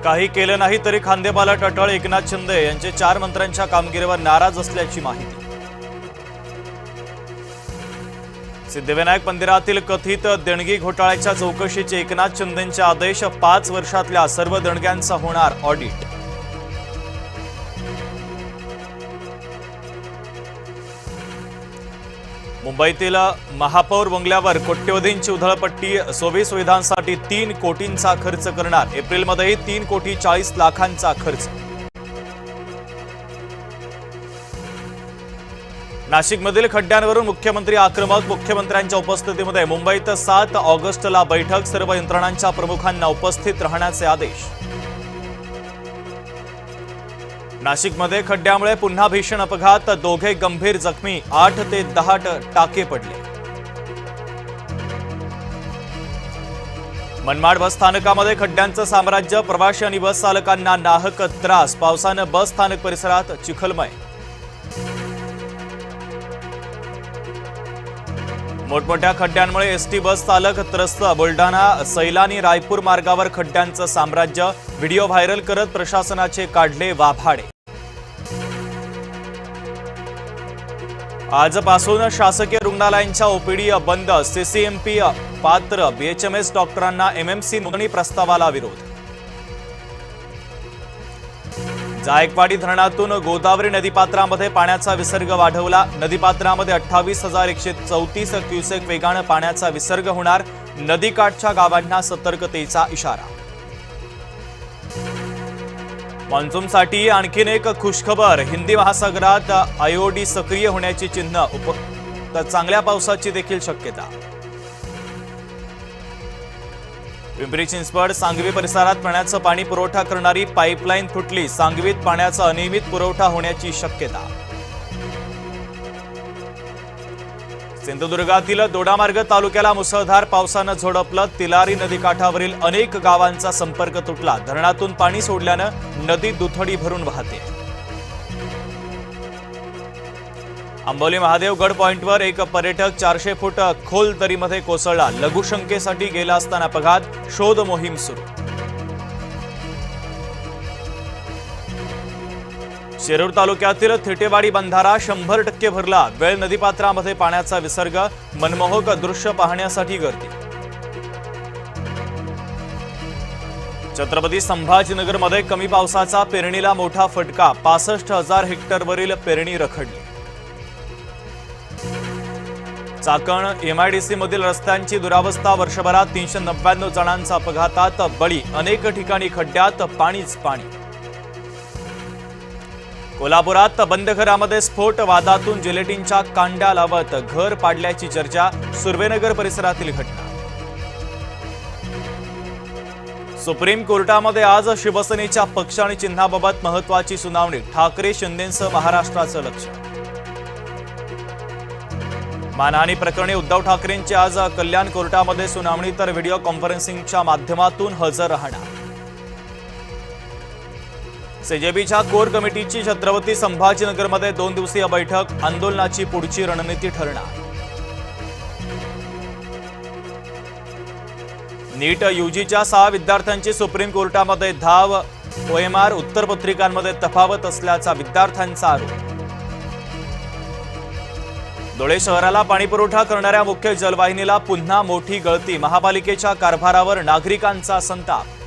काही केलं नाही तरी खांदेपालट अटळ एकनाथ शिंदे यांचे 4 मंत्र्यांच्या कामगिरीवर नाराज असल्याची माहिती। सिद्धिविनायक मंदिरातील कथित देणगी घोटाळ्याच्या चौकशीचे एकनाथ शिंदेंचे आदेश। 5 वर्षातल्या सर्व देणग्यांचा होणार ऑडिट। मुंबईतील महापौर बंगल्यावर कोट्यवधींची उधळपट्टी। सोयीसुविधांसाठी 3 कोटींचा खर्च करणार। एप्रिलमध्येही 3,40,00,000चा खर्च। नाशिकमधील खड्ड्यांवरून मुख्यमंत्री आक्रमक। मुख्यमंत्र्यांच्या उपस्थितीमध्ये मुंबईत 7 ऑगस्टला बैठक। सर्व यंत्रणांच्या प्रमुखांना उपस्थित राहण्याचे आदेश। नाशिकमध्ये खड्ड्यामुळे पुन्हा भीषण अपघात। दोघे गंभीर जखमी। 8 ते 10 टाके पडले। मनमाड बस स्थानकामध्ये खड्ड्यांचं साम्राज्य। प्रवासी आणि बस चालकांना नाहक त्रास। पावसानं बस स्थानक परिसरात चिखलमय। मोठमोठ्या खड्ड्यांमुळे एसटी बस चालक त्रस्त। बुलढाणा सैलानी रायपूर मार्गावर खड्ड्यांचं साम्राज्य। व्हिडिओ व्हायरल करत प्रशासनाचे काढले वाभाडे। आजपासून शासकीय रुग्णालयांच्या ओपीडी बंद। सीसीएमपी पात्र बीएचएमएस डॉक्टरांना एमएमसी नोंदणी प्रस्तावाला विरोध। जायकवाडी धरणातून गोदावरी नदीपात्रामध्ये पाण्याचा विसर्ग वाढवला। नदीपात्रामध्ये 28,134 क्युसेक वेगाने पाण्याचा विसर्ग होणार। नदीकाठच्या गावांना सतर्कतेचा इशारा। मान्सूनसाठी आणखीन एक खुशखबर। हिंदी महासागरात आयओडी सक्रिय होण्याची चिन्ह। तर चांगल्या पावसाची देखील शक्यता। पिंपरी चिंचवड सांगवी परिसरात पाण्याचं पाणी पुरवठा करणारी पाईपलाईन फुटली। सांगवीत पाण्याचा अनियमित पुरवठा होण्याची शक्यता। सिंधुदुर्गातील दोडामार्ग तालुक्याला मुसळधार पावसानं झोडपलं। तिलारी नदीकाठावरील अनेक गावांचा संपर्क तुटला। धरणातून पाणी सोडल्यानं नदी दुथडी भरून वाहते। अंबोली महादेवगड पॉइंटवर एक पर्यटक 400 फूट खोल दरीमध्ये कोसळला। लघुशंकेसाठी गेला असताना अपघात। शोध मोहीम सुरू। शिरूर तालुक्यातील थिटेवाडी बंधारा 100% भरला। वेळ नदीपात्रामध्ये पाण्याचा विसर्ग। मनमोहक दृश्य पाहण्यासाठी गर्दी। छत्रपती संभाजीनगरमध्ये कमी पावसाचा पेरणीला मोठा फटका। 65,000 हेक्टरवरील पेरणी रखडली। चाकण एमआयडीसी मधील रस्त्यांची दुरावस्था। वर्षभरात 399 जणांचा अपघातात बळी। अनेक ठिकाणी खड्ड्यात पाणीच पाणी। कोल्हापुरात बंद घरामध्ये स्फोट। वादातून जिलेटिनच्या कांड्या लावत घर पाडल्याची चर्चा। सुर्वेनगर परिसरातील घटना। सुप्रीम कोर्टामध्ये आज शिवसेनेच्या पक्ष आणि चिन्हाबाबत महत्त्वाची सुनावणी। ठाकरे शिंदेंसह महाराष्ट्राचं लक्ष। मानहानी प्रकरणी उद्धव ठाकरेंची आज कल्याण कोर्टामध्ये सुनावणी। तर व्हिडिओ कॉन्फरन्सिंगच्या माध्यमातून हजर राहणार। सीजेबीच्या कोर कमिटीची छत्रपती संभाजीनगरमध्ये 2 दिवसीय बैठक। आंदोलनाची पुढची रणनीती ठरणार। नीट यूजीच्या 6 विद्यार्थ्यांची सुप्रीम कोर्टामध्ये धाव। ओएमआर उत्तरपत्रिकांमध्ये तफावत असल्याचा विद्यार्थ्यांचा आरोप। धुळे शहराला पाणीपुरवठा करणाऱ्या मुख्य जलवाहिनीला पुन्हा मोठी गळती। महापालिकेच्या कारभारावर नागरिकांचा संताप।